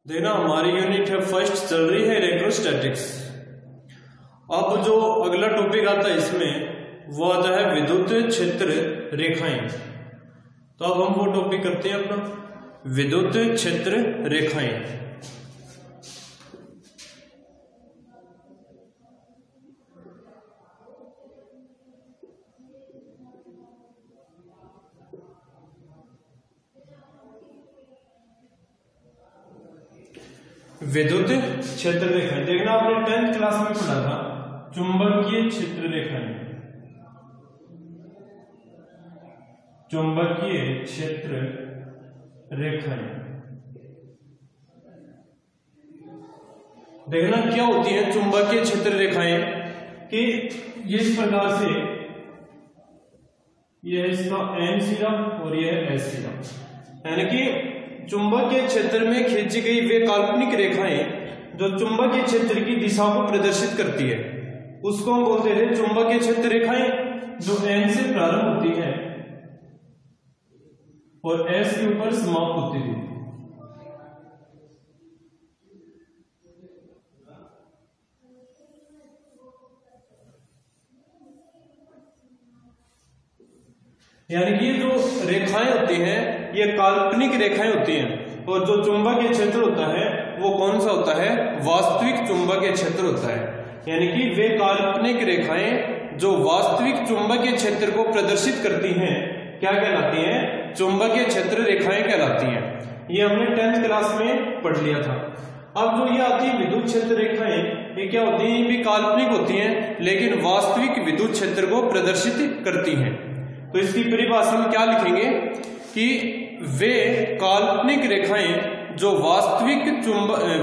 देखना हमारी यूनिट है फर्स्ट चल रही है इलेक्ट्रोस्टैटिक्स। अब जो अगला टॉपिक आता है इसमें वो आता है विद्युत क्षेत्र रेखाएं। तो अब हम वो टॉपिक करते हैं अपना विद्युत क्षेत्र रेखाएं। विद्युत क्षेत्र रेखाएं देखना आपने 10th क्लास में पढ़ा था चुंबकीय क्षेत्र रेखाएं। चुंबकीय क्षेत्र रेखाएं देखना क्या होती है चुंबकीय क्षेत्र रेखाएं कि ये इस प्रकार से यह इसका N सिरा और यह S सिरा, यानी कि चुंबकीय क्षेत्र में खींची गई वे काल्पनिक रेखाएं जो चुंबकीय क्षेत्र की दिशा को प्रदर्शित करती है उसको हम बोलते हैं चुंबकीय क्षेत्र रेखाएं, जो N से प्रारंभ होती है और S के ऊपर समाप्त होती है। यानी कि जो रेखाएं होती हैं ये काल्पनिक रेखाएं होती हैं और जो चुंबकीय क्षेत्र होता है वो कौन सा होता है, वास्तविक चुंबकीय क्षेत्र होता है। यानी कि वे काल्पनिक रेखाएं जो वास्तविक चुंबकीय क्षेत्र को प्रदर्शित करती हैं क्या कहलाती हैं, चुंबकीय क्षेत्र रेखाएं कहलाती हैं। ये हमने 10th क्लास में पढ़ लिया था। अब जो ये आती है विद्युत क्षेत्र रेखाएं, ये क्या होती हैं, ये भी काल्पनिक होती हैं लेकिन वास्तविक विद्युत क्षेत्र को प्रदर्शित करती हैं। तो इसकी परिभाषा में क्या लिखेंगे कि वे काल्पनिक रेखाएं जो वास्तविक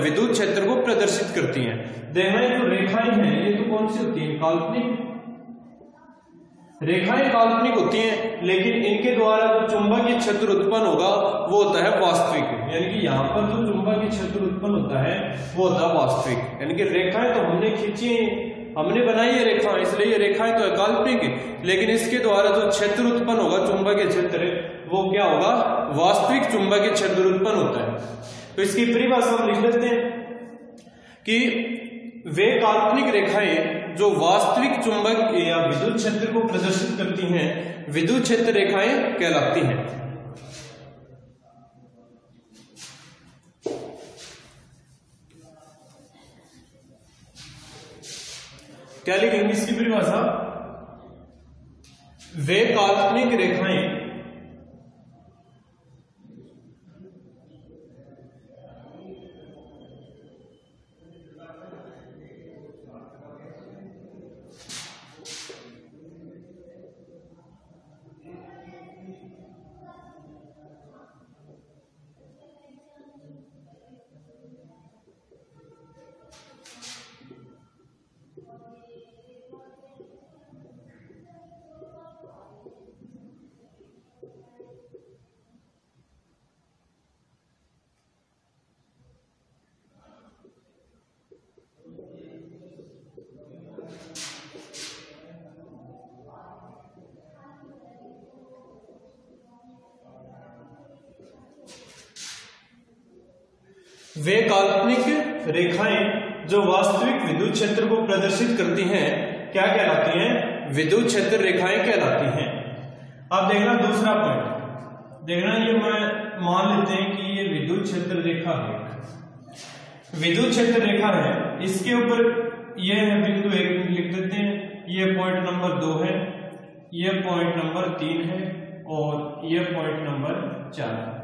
विद्युत क्षेत्र को प्रदर्शित करती हैं। देखना जो रेखाएं हैं ये तो कौन सी होती हैं, काल्पनिक रेखाएं काल्पनिक होती हैं लेकिन इनके द्वारा जो चुंबकीय क्षेत्र उत्पन्न होगा वो होता है वास्तविक। यानी कि यहाँ पर जो चुंबकीय क्षेत्र उत्पन्न होता है वो होता है वास्तविक। यानी कि रेखाएं तो हमने खींची, हमने बनाई है रेखा, इसलिए ये रेखाएं तो काल्पनिक, लेकिन इसके द्वारा जो क्षेत्र उत्पन्न होगा चुंबकीय क्षेत्र वो क्या होगा, वास्तविक चुंबकीय क्षेत्र उत्पन्न होता है। तो इसकी परिभाषा हम लिख देते हैं कि वे काल्पनिक रेखाएं जो वास्तविक चुंबक या विद्युत क्षेत्र को प्रदर्शित करती हैं विद्युत क्षेत्र रेखाएं कहलाती हैं। क्या लिखेंगे इसकी परिभाषा, वे काल्पनिक रेखाएं वे काल्पनिक रेखाएं जो वास्तविक विद्युत क्षेत्र को प्रदर्शित करती हैं क्या कहलाती हैं, विद्युत क्षेत्र रेखाएं कहलाती हैं। अब देखना दूसरा पॉइंट, देखना ये मैं मान लेते हैं कि ये विद्युत क्षेत्र रेखा है, विद्युत क्षेत्र रेखा है, इसके ऊपर ये है बिंदु 1 लिख देते हैं, ये पॉइंट नंबर 2 है, ये पॉइंट नंबर 3 है और ये पॉइंट नंबर 4 है।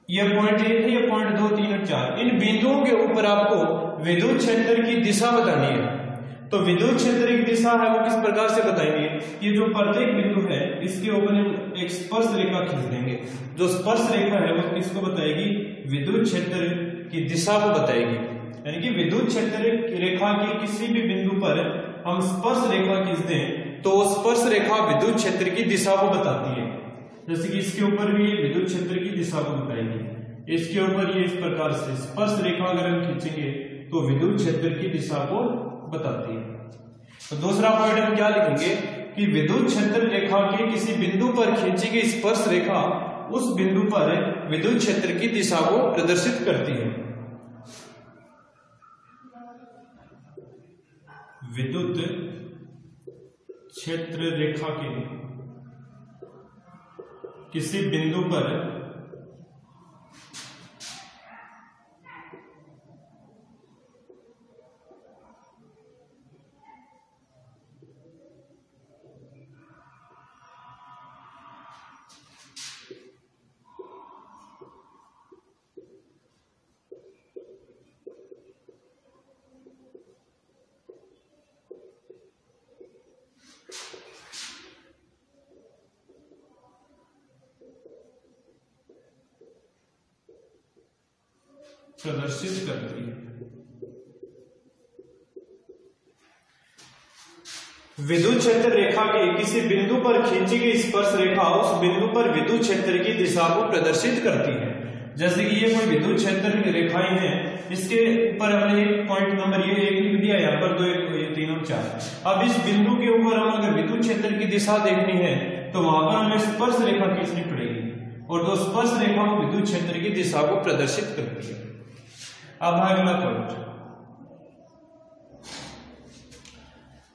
ये पॉइंट 1 है, ये पॉइंट 2, 3 और 4। इन बिंदुओं के ऊपर आपको विद्युत क्षेत्र की दिशा बतानी है। तो विद्युत क्षेत्र की दिशा है वो किस प्रकार से बताएंगे, ये जो प्रत्येक बिंदु है इसके ऊपर हम एक स्पर्श रेखा खींच देंगे। जो स्पर्श रेखा है वो किसको बताएगी, विद्युत क्षेत्र की दिशा को बताएगी। यानी कि विद्युत क्षेत्र रेखा के किसी भी बिंदु पर हम स्पर्श रेखा खींच दें तो स्पर्श रेखा विद्युत क्षेत्र की दिशा को बताती है। जैसे कि इसके ऊपर भी विद्युत क्षेत्र की दिशा को बताएगी, इसके ऊपर ये इस प्रकार से स्पर्श रेखा अगर हम खींचेंगे तो विद्युत क्षेत्र की दिशा को बताती है। तो दूसरा पॉइंट हम क्या लिखेंगे कि विद्युत क्षेत्र रेखा के किसी बिंदु पर खींची गई स्पर्श रेखा उस बिंदु पर विद्युत क्षेत्र की दिशा को प्रदर्शित करती है। विद्युत क्षेत्र रेखा के किसी बिंदु पर प्रदर्शित करती है। विद्युत क्षेत्र रेखा के किसी बिंदु पर खींची गई स्पर्श रेखा उस बिंदु पर विद्युत क्षेत्र की दिशा को प्रदर्शित करती है। जैसे कि ये कोई विद्युत क्षेत्र की रेखाएं हैं, इसके ऊपर हमने एक पॉइंट नंबर ये एक लिख दिया, यहाँ पर 2 1 3 और 4। अब इस बिंदु के ऊपर हम अगर विद्युत क्षेत्र की दिशा देखनी है तो वहां पर हमें स्पर्श रेखा खींचनी पड़ेगी, और तो स्पर्श रेखा को विद्युत क्षेत्र की दिशा को प्रदर्शित करती है। अब अगला पॉइंट,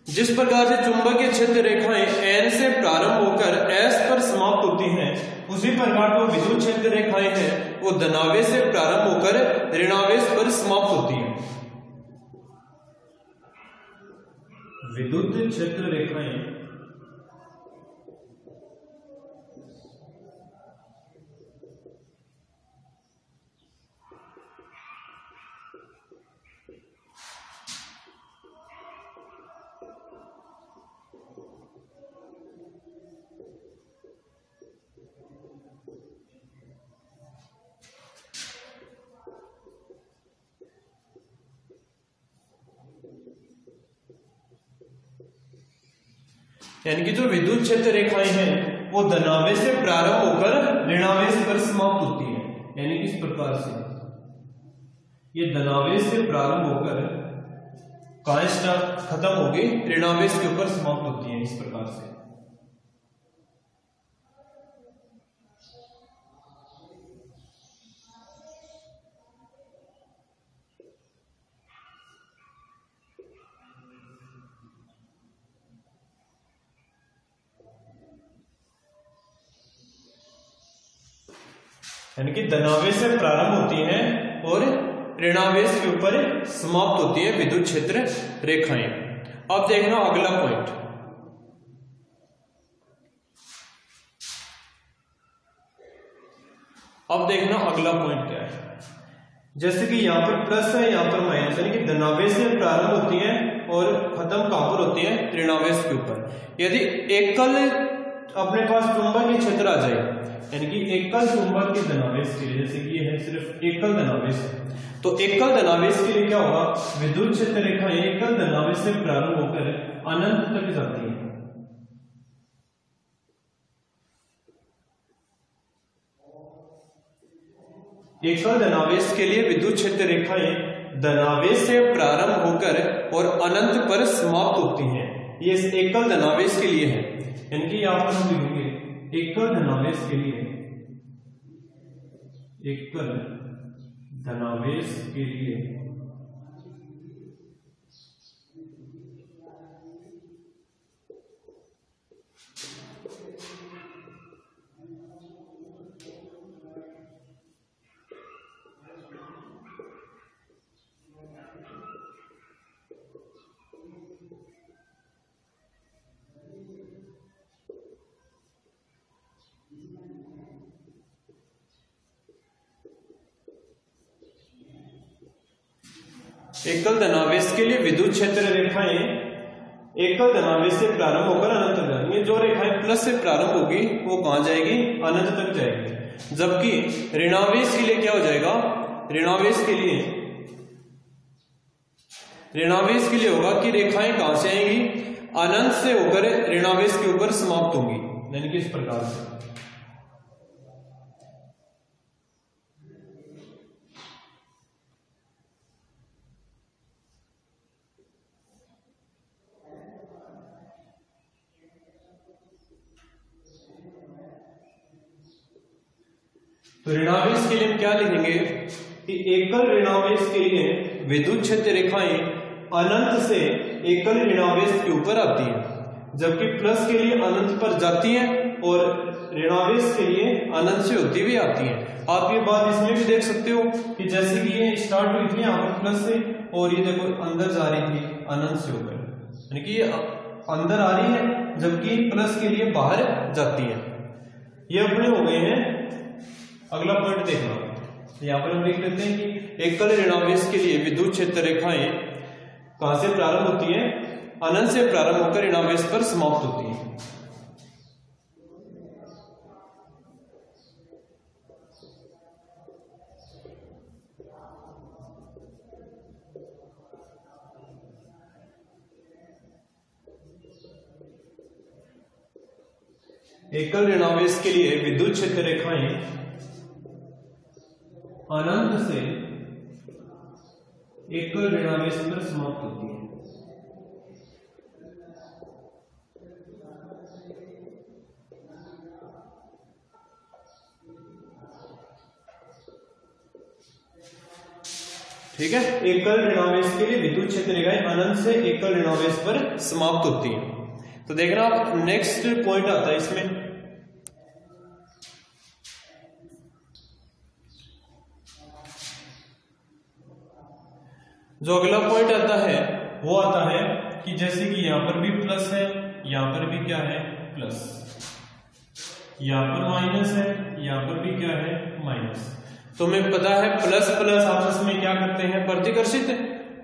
जिस प्रकार से चुंबकीय क्षेत्र रेखाएं N से प्रारंभ होकर S पर समाप्त होती हैं, उसी प्रकार जो विद्युत क्षेत्र रेखाएं हैं वो धनावेश से प्रारंभ होकर ऋणावेश पर समाप्त होती हैं। विद्युत क्षेत्र रेखाएं यानी कि जो विद्युत क्षेत्र रेखाएं हैं वो धनावेश से प्रारंभ होकर ऋणावेश पर समाप्त होती है। यानी कि इस प्रकार से ये धनावेश से प्रारंभ होकर कहाँ खत्म होगी, ऋणावेश के ऊपर समाप्त होती है। इस प्रकार से यानी कि धनावेश से प्रारंभ होती है और ऋणावेश के ऊपर समाप्त होती है विद्युत क्षेत्र रेखाएं। अब देखना अगला पॉइंट, अब देखना अगला पॉइंट क्या है। जैसे कि यहाँ पर प्लस है, यहाँ पर माइनस, यानी कि धनावेश से प्रारंभ होती है और खत्म कहां पर होती है, ऋणावेश के ऊपर। यदि एकल अपने पास चुंबकीय क्षेत्र आ जाए, यानी कि एकल चुंबक के धनावेश के लिए, जैसे कि ये है सिर्फ एकल धनावेश, तो एकल धनावेश के लिए क्या होगा, विद्युत क्षेत्र रेखा एकल धनावेश से प्रारंभ होकर अनंत तक जाती है। एकल धनावेश के लिए विद्युत क्षेत्र रेखाएं धनावेश से प्रारंभ होकर और अनंत पर समाप्त होती हैं। ये एकल धनावेश के लिए है, यानी कि यहां पर हम लिखेंगे एकल धनावेश के लिए, एकल धनावेश के लिए एकल धनावेश के लिए विद्युत क्षेत्र रेखाएं एकल धनावेश से प्रारंभ होकर अनंत तक जाएंगी। जो रेखाएं प्लस से प्रारंभ होगी वो कहां जाएगी, अनंत तक जाएगी। जबकि ऋणावेश के लिए क्या हो जाएगा, ऋणावेश के लिए होगा कि रेखाएं कहां से आएंगी, अनंत से होकर ऋणावेश के ऊपर समाप्त होंगी, यानी कि इस प्रकार से। तो ऋणावेश के लिए हम क्या लिखेंगे कि एकल ऋणावेश के लिए विद्युत क्षेत्र रेखाएं अनंत से एकल ऋणावेश के ऊपर आती हैं, जबकि प्लस के लिए अनंत पर जाती हैं और ऋणावेश के लिए अनंत से होती हुई आती हैं। आप ये बात इसमें भी देख सकते हो कि जैसे कि ये स्टार्ट हुई थी यहाँ पर प्लस से और ये देखो अंदर जा रही थी अनंत से होकर, यानी कि ये अंदर आ रही है जबकि प्लस के लिए बाहर जाती है। ये अपने हो गए हैं। अगला पॉइंट देखना, यहाँ पर हम देख लेते हैं कि एकल ऋणावेश के लिए विद्युत क्षेत्र रेखाएं कहां से प्रारंभ होती है? अनंत से प्रारंभ होकर ऋणावेश पर समाप्त होती है। एकल ऋणावेश के लिए विद्युत क्षेत्र रेखाएं अनंत से एकल ऋणावेश पर समाप्त होती है। ठीक है, एकल ऋणावेश के लिए विद्युत क्षेत्र रेखाएं अनंत से एकल ऋणावेश पर समाप्त होती हैं। तो देखना आप नेक्स्ट पॉइंट आता है इसमें, जो अगला पॉइंट आता है वो आता है कि जैसे कि यहां पर भी प्लस है, यहां पर भी क्या है प्लस, यहां पर माइनस है, यहां पर भी क्या है माइनस। तो हमें पता है प्लस प्लस आपस में क्या करते हैं प्रतिकर्षित,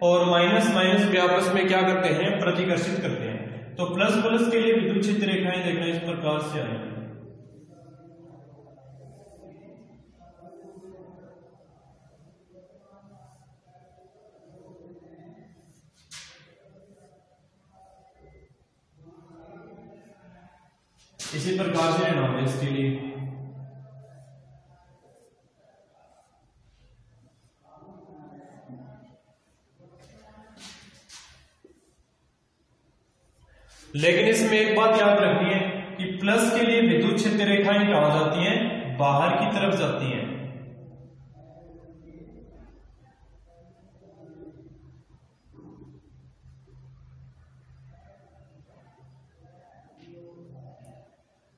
और माइनस माइनस भी आपस में क्या करते हैं प्रतिकर्षित करते हैं। तो प्लस प्लस के लिए विद्युत क्षेत्र रेखाएं देखना इस प्रकार से आएंगी। इसी प्रकार से ऋणावेश के लिए लेकिन इसमें एक बात याद रखनी है कि प्लस के लिए विद्युत क्षेत्र रेखाएं कहां जाती हैं? बाहर की तरफ जाती हैं।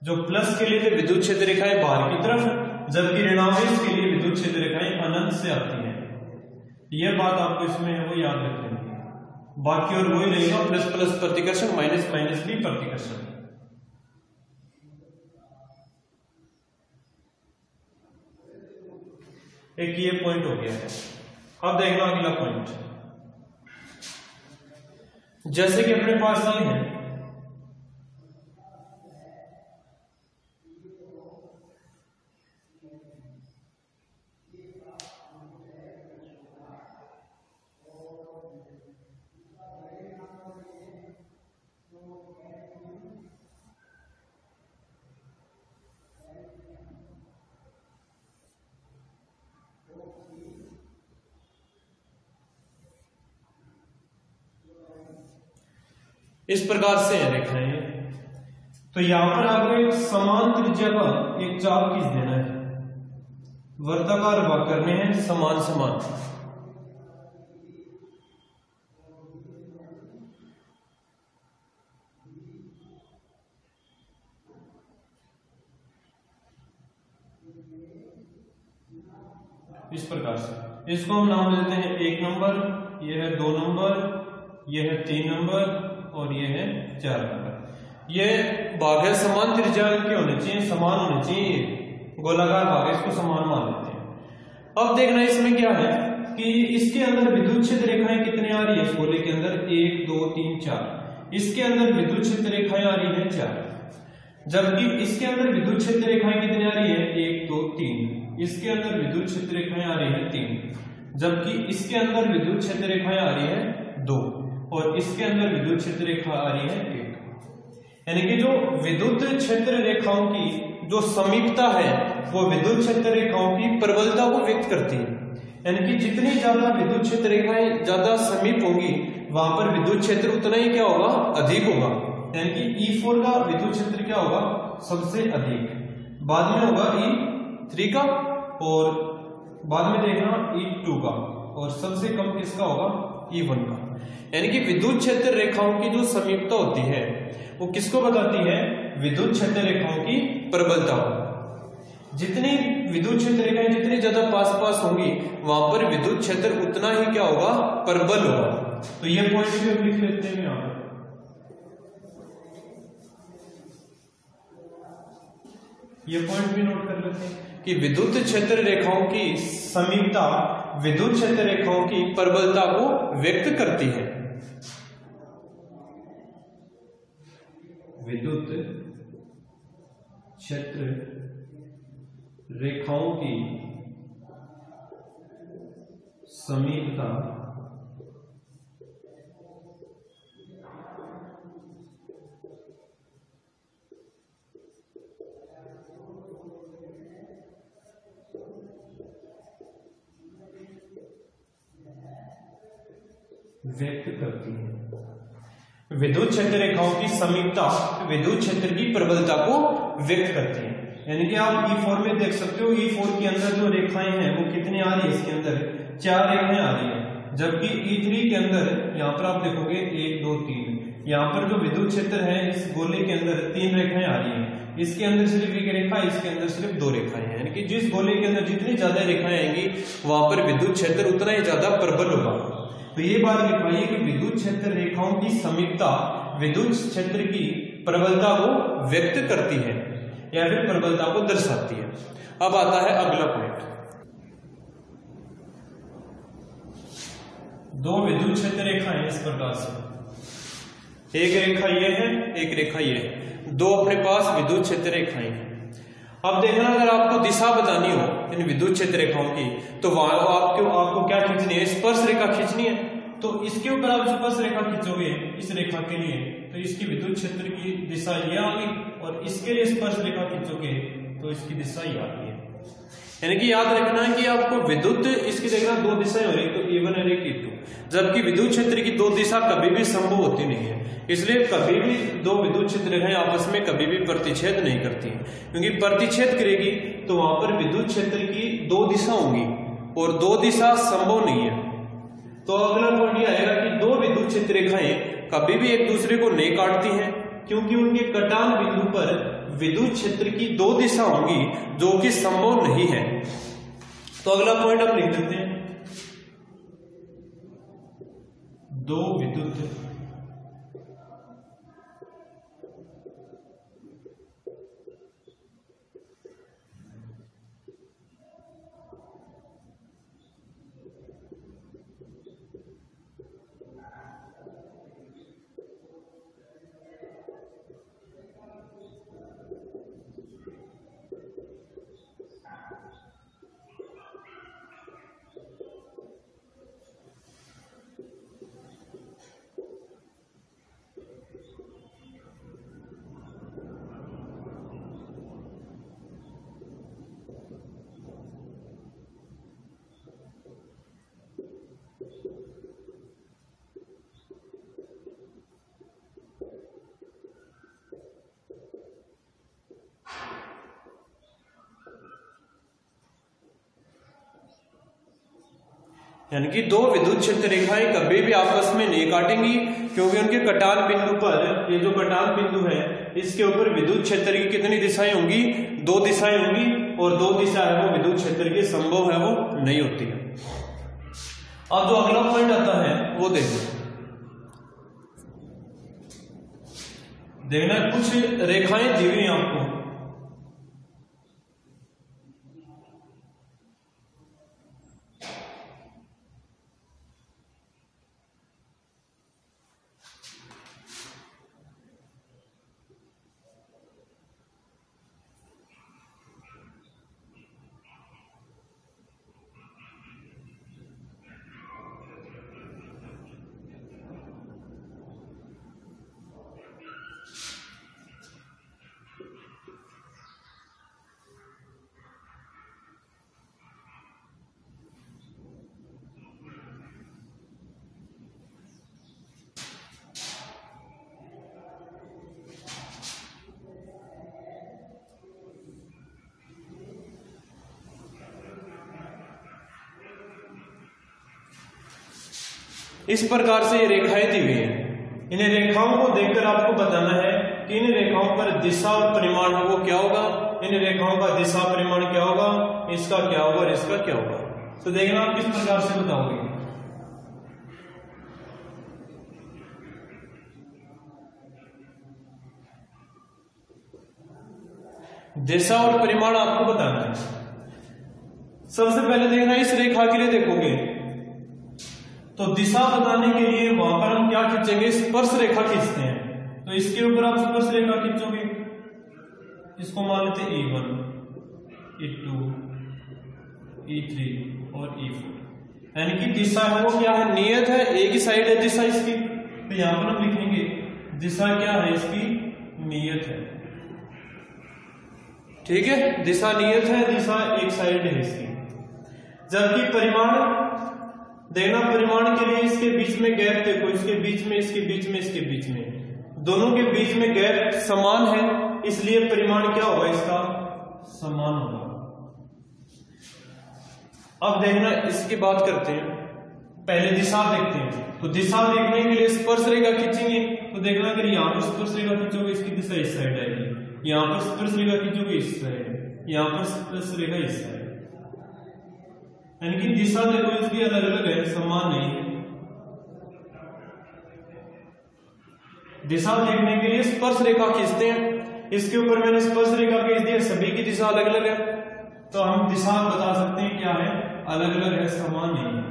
जो प्लस के लिए विद्युत क्षेत्र रेखाएं बाहर की तरफ, जबकि ऋणावेश के लिए विद्युत क्षेत्र रेखाएं अनंत से आती हैं। यह बात आपको इसमें है वो याद रखनी है। बाकी और वही रहेगा, प्लस प्लस प्रतिकर्षण, माइनस माइनस भी प्रतिकर्षण। एक ये पॉइंट हो गया है। अब देखना अगला पॉइंट, जैसे कि अपने पास ये है इस प्रकार से है रेखाएं। तो यहां पर आपको एक समान त्रिज्या का एक चाप खींच देना है, वर्ताकार भाग करने हैं समान समान। इस प्रकार से इसको हम नाम देते हैं 1 नंबर, यह है 2 नंबर, यह है 3 नंबर और ये है 4 नंबर। ये भाग है समान त्रिज्या के होने चाहिए, समान होने चाहिए, गोलाकार भाग है, इसको समान मान लेते हैं। अब देखना इसमें क्या है कि इसके अंदर विद्युत क्षेत्र रेखाएं कितनी आ रही है? इस गोले के अंदर 1 2 3 4, इसके अंदर विद्युत क्षेत्र रेखाएं आ रही है 4, जबकि इसके अंदर विद्युत क्षेत्र रेखाएं कितनी आ रही है? 1 2 3, इसके अंदर विद्युत क्षेत्र रेखाएं आ रही है 3, जबकि इसके अंदर विद्युत क्षेत्र रेखाएं आ रही है 2 और इसके अंदर विद्युत क्षेत्र रेखा आ रही है 1। यानी कि जो विद्युत क्षेत्र रेखाओं की जो समीपता है वो विद्युत क्षेत्र रेखाओं की प्रबलता को व्यक्त करती है। यानी कि जितनी ज्यादा विद्युत क्षेत्र रेखाएं ज्यादा समीप होंगी वहां पर विद्युत क्षेत्र उतना ही क्या होगा? अधिक होगा। यानी कि E4 का विद्युत क्षेत्र क्या होगा? सबसे अधिक, बाद में होगा E3 का और बाद में देखना E2 का, और सबसे कम किसका होगा, E1 का। यानी कि विद्युत क्षेत्र रेखाओं की जो समीपता होती है वो किसको बताती है, विद्युत क्षेत्र रेखाओं की प्रबलता को। जितनी विद्युत क्षेत्र रेखाएं जितनी ज्यादा पास पास होंगी वहां पर विद्युत क्षेत्र उतना ही क्या होगा, प्रबल होगा। तो ये पॉइंट भी हम लिख लेते हैं यहां पर, ये पॉइंट भी नोट कर लेते हैं कि विद्युत क्षेत्र रेखाओं की समीपता विद्युत क्षेत्र रेखाओं की प्रबलता को व्यक्त करती है। विद्युत क्षेत्र रेखाओं की समीपता व्यक्त करती है। विद्युत क्षेत्र रेखाओं की समीपता विद्युत क्षेत्र की प्रबलता को व्यक्त करती है। यानी कि आप E4 में देख सकते हो, E4 के अंदर जो रेखाएं हैं वो कितनी आ रही है, इसके अंदर 4 रेखाएं आ रही है, जबकि E3 के अंदर यहाँ पर आप देखोगे 1 2 3, यहाँ पर जो विद्युत क्षेत्र है इस गोले के अंदर 3 रेखाएं आ रही है, इसके अंदर सिर्फ एक रेखा, इसके अंदर सिर्फ 2 रेखाएं हैं। यानी कि जिस गोले के अंदर जितनी ज्यादा रेखाएं आएंगी वहां पर विद्युत क्षेत्र उतना ही ज्यादा प्रबल होगा। तो ये बात लिखवाइए कि विद्युत क्षेत्र रेखाओं की समीपता विद्युत क्षेत्र की प्रबलता को व्यक्त करती है या फिर प्रबलता को दर्शाती है। अब आता है अगला पॉइंट, दो विद्युत क्षेत्र रेखाएं इस प्रकार से, एक रेखा ये है, एक रेखा ये है, दो अपने पास विद्युत क्षेत्र रेखाएं हैं। अब देखना, अगर आपको दिशा बतानी हो इन विद्युत क्षेत्र रेखाओं की तो वहां आपको क्या खींचनी है, स्पर्श रेखा खींचनी है। तो इसके ऊपर आप स्पर्श रेखा खींचोगे इस रेखा के लिए तो इसकी विद्युत क्षेत्र की दिशा ये आ गई, और इसके लिए स्पर्श रेखा खींचोगे तो इसकी दिशा ये आ गई है। यानी कि याद रखना है कि आपको विद्युत इसकी देखना 2 दिशाएं हो रही, तो E1 और एक E2, जबकि विद्युत क्षेत्र की 2 दिशा कभी भी संभव होती नहीं है। इसलिए कभी भी 2 विद्युत क्षेत्र रेखाएं आपस में कभी भी प्रतिच्छेद नहीं करती हैं, क्योंकि प्रतिच्छेद करेगी तो वहां पर विद्युत क्षेत्र की 2 दिशा होंगी और 2 दिशा संभव नहीं है। तो अगला पॉइंट यह आएगा कि 2 विद्युत क्षेत्र रेखाएं कभी भी एक दूसरे को नहीं काटती हैं, क्योंकि उनके कटान बिंदु पर विद्युत क्षेत्र की 2 दिशा होंगी जो कि संभव नहीं है। तो अगला पॉइंट हम लिख देते हैं, 2 विद्युत यानी कि 2 विद्युत क्षेत्र रेखाएं कभी भी आपस में नहीं काटेंगी, क्योंकि उनके कटान बिंदु पर, ये जो कटान बिंदु है इसके ऊपर विद्युत क्षेत्र की कितनी दिशाएं होंगी, 2 दिशाएं होंगी, और 2 दिशा है वो विद्युत क्षेत्र की संभव है वो नहीं होती है। अब जो अगला पॉइंट आता है वो देखना कुछ रेखाएं दी हुई आपको, इस प्रकार से ये रेखाएं दी हुई हैं। इन रेखाओं को देखकर आपको बताना है कि इन रेखाओं पर दिशा और परिमाण है वो क्या होगा, इन रेखाओं का दिशा परिमाण क्या होगा, इसका क्या होगा और इसका क्या होगा। तो देखना आप किस प्रकार से बताओगे। दिशा और परिमाण आपको बताना है। सबसे पहले देखना इस रेखा के लिए देखोगे तो दिशा बताने के लिए वहां पर हम क्या खींचेंगे, स्पर्श रेखा खींचते हैं। तो इसके ऊपर आप स्पर्श रेखा खींचोगे, इसको मान लेते E1, E2, E3 और E4। यानी कि दिशा है वो क्या है, नियत है, एक ही साइड है दिशा इसकी। तो यहां पर हम लिखेंगे दिशा क्या है इसकी, नियत है। ठीक है, दिशा नियत है, दिशा एक साइड है इसकी। जबकि परिमाण देखना, परिमाण के लिए इसके बीच में गैप देखो, इसके बीच में, इसके बीच में, इसके बीच में, दोनों के बीच में गैप समान है, इसलिए परिमाण क्या होगा इसका, समान होगा। अब देखना इसकी बात करते हैं, पहले दिशा देखते हैं। तो दिशा देखने के लिए स्पर्श रेखा खींचेंगे। तो देखना अगर यहां पर स्पर्श रेखा खींचोगे इसकी दिशा इस साइड आएगी, यहां पर स्पर्श रेखा खींचोगे इस साइड, यहां पर स्पर्श रेखा इस साइड। यानी कि दिशा देखो इसकी अलग अलग है, समान नहीं है। दिशा देखने के लिए स्पर्श रेखा खींचते हैं। इसके ऊपर मैंने स्पर्श रेखा खींच दी है, सभी की दिशा अलग अलग है, तो हम दिशा बता सकते हैं क्या है, अलग अलग है, समान नहीं है।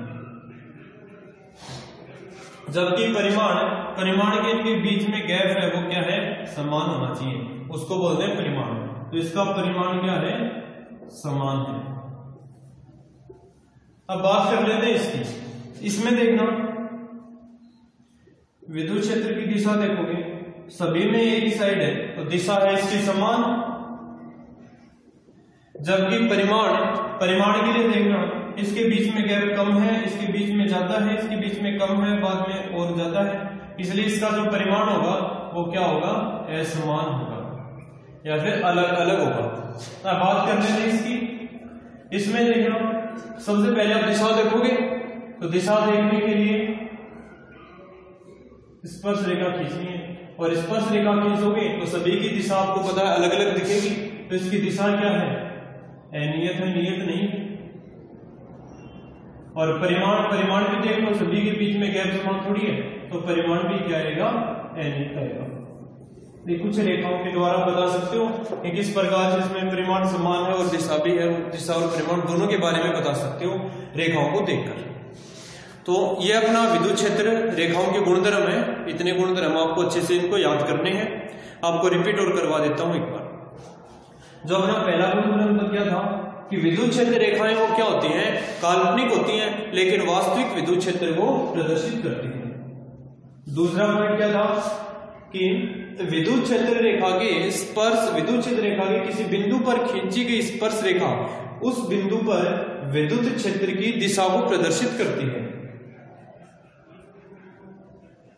जबकि परिमाण के इनके बीच में गैप है वो क्या है, समान होना चाहिए, उसको बोलते हैं परिमाण। तो इसका परिमाण क्या है, समान है। अब बात कर लेते हैं इसकी। इसमें देखना विद्युत क्षेत्र की दिशा देखोगे, सभी में एक ही साइड है, तो दिशा है इसकी समान। जबकि परिमाण के लिए देखना, इसके बीच में गैप कम है, इसके बीच में ज्यादा है, इसके बीच में कम है, बाद में और ज्यादा है, इसलिए इसका जो परिमाण होगा वो क्या होगा, असमान होगा या फिर अलग अलग होगा। अब बात कर लेते हैं इसकी। इसमें देखना सबसे पहले आप दिशा देखोगे, तो दिशा देखने के लिए स्पर्श रेखा खींचनी है, और स्पर्श रेखा खींचोगे तो सभी की दिशा आपको पता है अलग अलग दिखेगी। तो इसकी दिशा क्या है, अनियत है, नियत नहीं है। और परिमाण भी देख लो, सभी के बीच में गैप समान थोड़ी है, तो परिमाण भी क्या आएगा, अनियत आएगा। ये कुछ रेखाओं के द्वारा बता सकते हो कि किस प्रकार से इसमें परिमाण समान है और दिशा भी है, दिशा और परिमाण दोनों के बारे में बता सकते हो रेखाओं को देखकर। तो ये अपना विद्युत क्षेत्र रेखाओं के गुणधर्म है। इतने गुणधर्म आपको अच्छे से इनको याद करने हैं। आपको रिपीट और करवा देता हूं एक बार। जो अपना पहला गुणधर्म तो क्या था कि विद्युत क्षेत्र रेखाएं वो क्या होती हैं, काल्पनिक होती हैं, लेकिन वास्तविक विद्युत क्षेत्र को प्रदर्शित करती हैं। दूसरा पॉइंट क्या था कि विद्युत क्षेत्र रेखा के स्पर्श, विद्युत क्षेत्र रेखा के किसी बिंदु पर खींची गई स्पर्श रेखा उस बिंदु पर विद्युत क्षेत्र की दिशा को प्रदर्शित करती है।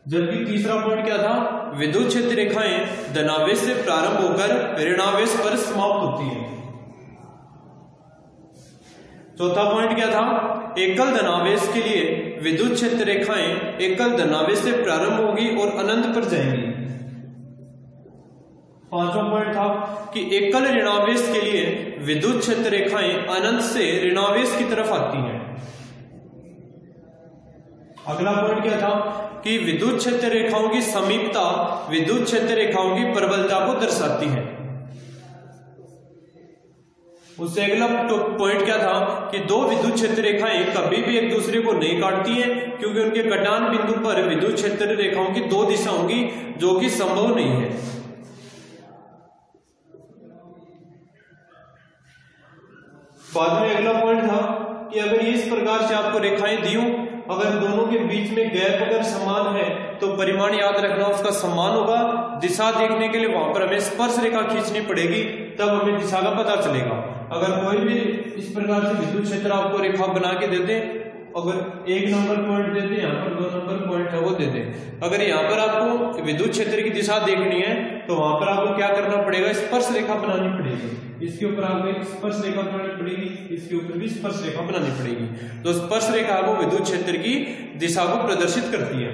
जबकि तीसरा पॉइंट क्या था, विद्युत क्षेत्र रेखाएं धनावेश से प्रारंभ होकर ऋणावेश पर समाप्त होती है। चौथा पॉइंट क्या था, एकल धनावेश के लिए विद्युत क्षेत्र रेखाएं एकल धनावेश से प्रारंभ होगी और अनंत पर जाएंगी। पांचवा पॉइंट था कि एकल ऋणावेश के लिए विद्युत क्षेत्र रेखाएं अनंत से ऋणावेश की तरफ आती हैं। अगला पॉइंट क्या था कि विद्युत क्षेत्र रेखाओं की समीपता विद्युत क्षेत्र रेखाओं की प्रबलता को दर्शाती है। उससे अगला पॉइंट क्या था कि दो विद्युत क्षेत्र रेखाएं कभी भी एक दूसरे को नहीं काटती हैं, क्योंकि उनके कटान बिंदु पर विद्युत क्षेत्र रेखाओं की दो दिशा होंगी, जो कि संभव नहीं है। बाद में अगला पॉइंट था कि अगर इस प्रकार से आपको रेखाएं दी हो, अगर दोनों के बीच में गैप अगर समान है तो परिमाण याद रखना उसका समान होगा। दिशा देखने के लिए वहां पर हमें स्पर्श रेखा खींचनी पड़ेगी, तब हमें दिशा का पता चलेगा। अगर कोई भी इस प्रकार से विद्युत क्षेत्र आपको रेखा बना के देते अगर 1 नंबर पॉइंट देते, यहाँ पर 2 नंबर पॉइंट है वो दे दे। अगर यहाँ पर आपको विद्युत क्षेत्र की दिशा देखनी है तो वहां पर आपको क्या करना पड़ेगा, स्पर्श रेखा बनानी पड़ेगी। इसके ऊपर आपको एक स्पर्श रेखा बनानी पड़ेगी, इसके ऊपर भी स्पर्श रेखा बनानी पड़ेगी। तो स्पर्श रेखा आपको विद्युत क्षेत्र की दिशा को प्रदर्शित करती है।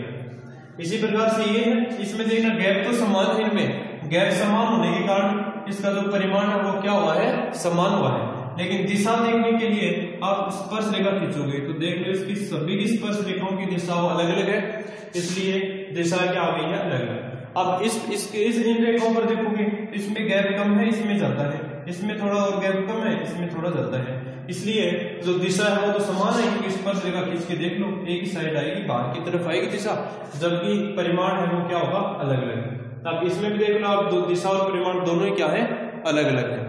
इसी प्रकार से ये है, इसमें देखना गैप तो समान है, इनमें गैप समान होने के कारण इसका जो परिमाण है वो क्या हुआ है, समान हुआ है। लेकिन दिशा देखने के लिए आप स्पर्श रेखा खींचोगे तो देख लो इसकी सभी की स्पर्श रेखाओं की दिशा अलग अलग है, इसलिए दिशा क्या आ गई है, अलग अलग। अब इस इन रेखाओं पर देखोगे इसमें गैप कम है, इसमें ज्यादा है, इसमें थोड़ा और गैप कम है, इसमें थोड़ा ज्यादा है, इसलिए जो दिशा है वो तो समान है क्योंकि स्पर्श रेखा खींच के देख लो, एक ही साइड आएगी, बाहर की तरफ आएगी दिशा, जबकि परिमाण है वो क्या होगा, अलग अलग। अब इसमें भी देख लो आप, दिशा और परिमाण दोनों ही क्या है, अलग अलग है।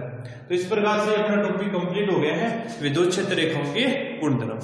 तो इस प्रकार से अपना टॉपिक कंप्लीट हो गया है विद्युत क्षेत्र रेखाओं के गुणधर्म।